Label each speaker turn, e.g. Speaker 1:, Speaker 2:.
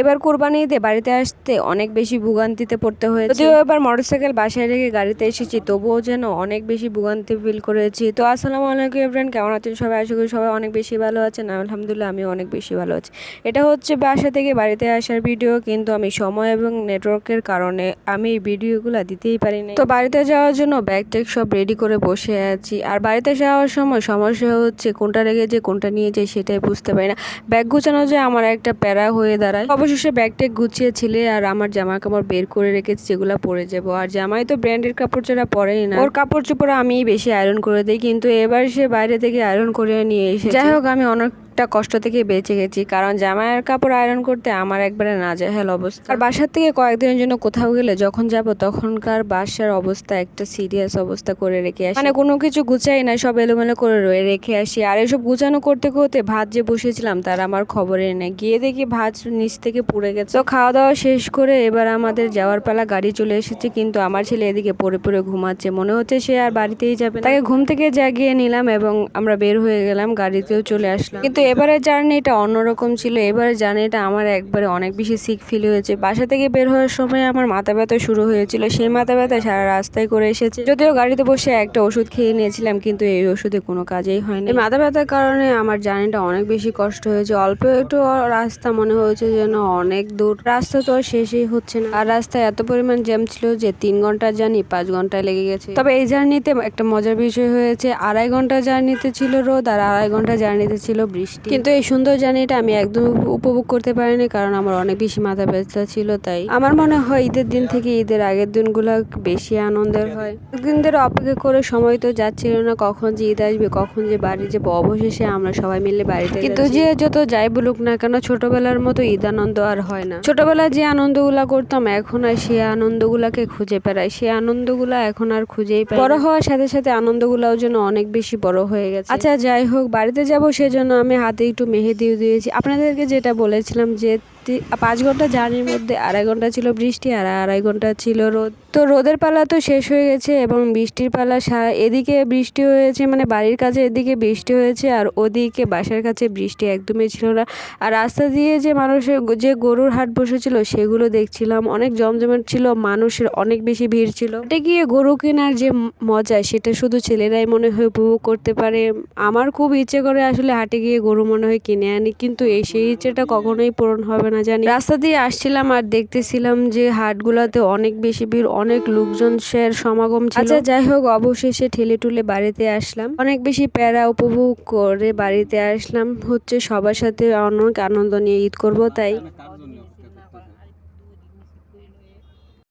Speaker 1: এবার কোরবানি ঈদে বাড়িতে আসতে অনেক বেশি ভোগান্তিতে পড়তে হয়েছে। যদিও এবার মোটরসাইকেল বাসায় রেখে গাড়িতে এসেছি, তবুও যেন অনেক বেশি ভোগান্তি ফিল করেছি। তো আসসালামু আলাইকুম এভরিওয়ান, কেমন আছেন সবাই? আশা করি সবাই অনেক বেশি ভালো আছেন। আলহামদুলিল্লাহ আমি অনেক বেশি ভালো আছি। এটা হচ্ছে বাসা থেকে বাড়িতে আসার ভিডিও, কিন্তু আমি সময় এবং নেটওয়ার্কের কারণে আমি এই ভিডিওগুলো দিতেই পারিনি। তো বাড়িতে যাওয়ার জন্য ব্যাগ ট্যাগ সব রেডি করে বসে আছি। আর বাড়িতে যাওয়ার সময় সমস্যা হচ্ছে কোনটা রেখে যে কোনটা নিয়ে যাই সেটাই বুঝতে পারি না। ব্যাগ গুছানো যে আমার একটা প্যারা হয়ে দাঁড়ায়। অবশেষে ব্যাগটা গুছিয়ে ছিলে আর আমার জামা কাপড় বের করে রেখেছি যেগুলো পরে যাবো। আর জামাই তো ব্র্যান্ডের কাপড় ছাড়া পরেই না, ওর কাপড় চোপড় আমিই বেশি আয়রন করে দিই, কিন্তু এবার সে বাইরে থেকে আয়রন করে নিয়ে এসে। যাই হোক, আমি অনেকটা কষ্ট থেকে বেঁচে গেছি, কারণ জামাইয়ের কাপড় আয়রন করতে আমার একবারে নাজেহাল অবস্থা। আর বাসার থেকে কয়েকদিনের জন্য কোথাও গেলে যখন যাব তখনকার বাসার অবস্থা একটা সিরিয়াস অবস্থা করে রেখে আসি। মানে কোনো কিছু গুছাই না, সব এলোমেলো করে রেখে আসি। আর এসব গুছানো করতে করতে ভাত যে বসেছিলাম তার আমার খবরই নেই, গিয়ে দেখি ভাত নিচ থেকে পুড়ে গেছে। তো খাওয়া দাওয়া শেষ করে এবার আমাদের যাওয়ার পালা, গাড়ি চলে এসেছে, কিন্তু আমার ছেলে এদিকে পড়ে পড়ে ঘুমাচ্ছে, মনে হচ্ছে সে আর বাড়িতেই যাবে না। তাকে ঘুম থেকে জাগিয়ে নিলাম এবং আমরা বের হয়ে গেলাম, গাড়িতেও চলে আসলাম। কিন্তু এবারের জার্নিটা অন্যরকম ছিল। এবারের জার্নিটা আমার একবারে অনেক বেশি সিক ফিল হয়েছে। বাসা থেকে বের হওয়ার সময় আমার মাথা ব্যথা শুরু হয়েছিল, সেই মাথা ব্যথা সারা রাস্তায় করে এসেছে। যদিও গাড়িতে বসে একটা ওষুধ খেয়ে নিয়েছিলাম, কিন্তু এই ওষুধে কোনো কাজেই হয়নি। এই মাথা ব্যথার কারণে আমার জার্নিটা অনেক বেশি কষ্ট হয়েছে। অল্প একটু রাস্তা মনে হয়েছে যেন অনেক দূর, রাস্তা তো আর শেষই হচ্ছে না। আর রাস্তায় এত পরিমাণ জ্যাম ছিল যে 3 ঘন্টার জার্নি 5 ঘন্টায় লেগে গেছে। তবে এই জার্নিতে একটা মজার বিষয় হয়েছে, 2.5 ঘন্টা জার্নিতে ছিল রোদ আর 2.5 ঘন্টা জার্নিতে ছিল বৃষ্টি। কিন্তু এই সুন্দর জার্নিটা আমি একদম উপভোগ করতে পারিনি, কারণ আমার অনেক বেশি মাথা ব্যথা ছিল। তাই আমার মনে হয় ঈদের দিন থেকে ঈদের আগের দিনগুলো বেশি আনন্দের হয়। দিন ধরে অপেক্ষা করে সময় তো যাচ্ছিল না, কখন যে ঈদ আসবে, কখন যে বাড়ি যাবো। অবশেষে আমরা সবাই মিলে বাড়িতে। কিন্তু যে যত যাই বলুক না কেন, ছোটবেলার মতো ঈদ আনন্দ আর হয় না। ছোটবেলায় যে আনন্দগুলা করতাম এখন আর সে আনন্দগুলাকে খুঁজে বেড়াই, সে আনন্দগুলা এখন আর খুঁজেই পাই। বড় হওয়ার সাথে সাথে আনন্দগুলাও যেন অনেক বেশি বড় হয়ে গেছে। আচ্ছা যাই হোক, বাড়িতে যাব সেজন্য আমি হাতে একটু মেহেদিও দিয়েছি। আপনাদেরকে যেটা বলেছিলাম যে 5 ঘন্টা জার্নির মধ্যে 2.5 ঘন্টা ছিল বৃষ্টি আর 2.5 ঘন্টা ছিল রোদ। তো রোদের পালা তো শেষ হয়ে গেছে এবং বৃষ্টির পালা। এদিকে বৃষ্টি হয়েছে, মানে বাড়ির কাছে এদিকে বৃষ্টি হয়েছে, আর ওদিকে বাসার কাছে বৃষ্টি একদমই ছিল না। আর রাস্তা দিয়ে যে মানুষের যে গরুর হাট বসেছিল সেগুলো দেখছিলাম, অনেক জমজমাট ছিল, মানুষের অনেক বেশি ভিড় ছিল। এটা গিয়ে গরু কেনার যে মজা সেটা শুধু ছেলেরাই মনে হয় উপভোগ করতে পারে। আমার খুব ইচ্ছে করে আসলে হাটে গিয়ে গরু মনে হয় কিনে আনি, কিন্তু সেই ইচ্ছেটা কখনোই পূরণ হবে না জানি। রাস্তা দিয়ে আসছিলাম আর দেখতেছিলাম যে হাটগুলাতে অনেক বেশি ভিড়, অনেক লোকজনের সমাগম ছিল। আচ্ছা যাই হোক, অবশেষে ঠেলে টুলে বাড়িতে আসলাম। অনেক বেশি প্যারা উপভোগ করে বাড়িতে আসলাম, হচ্ছে সবার সাথে অনেক আনন্দ নিয়ে ঈদ করব তাই।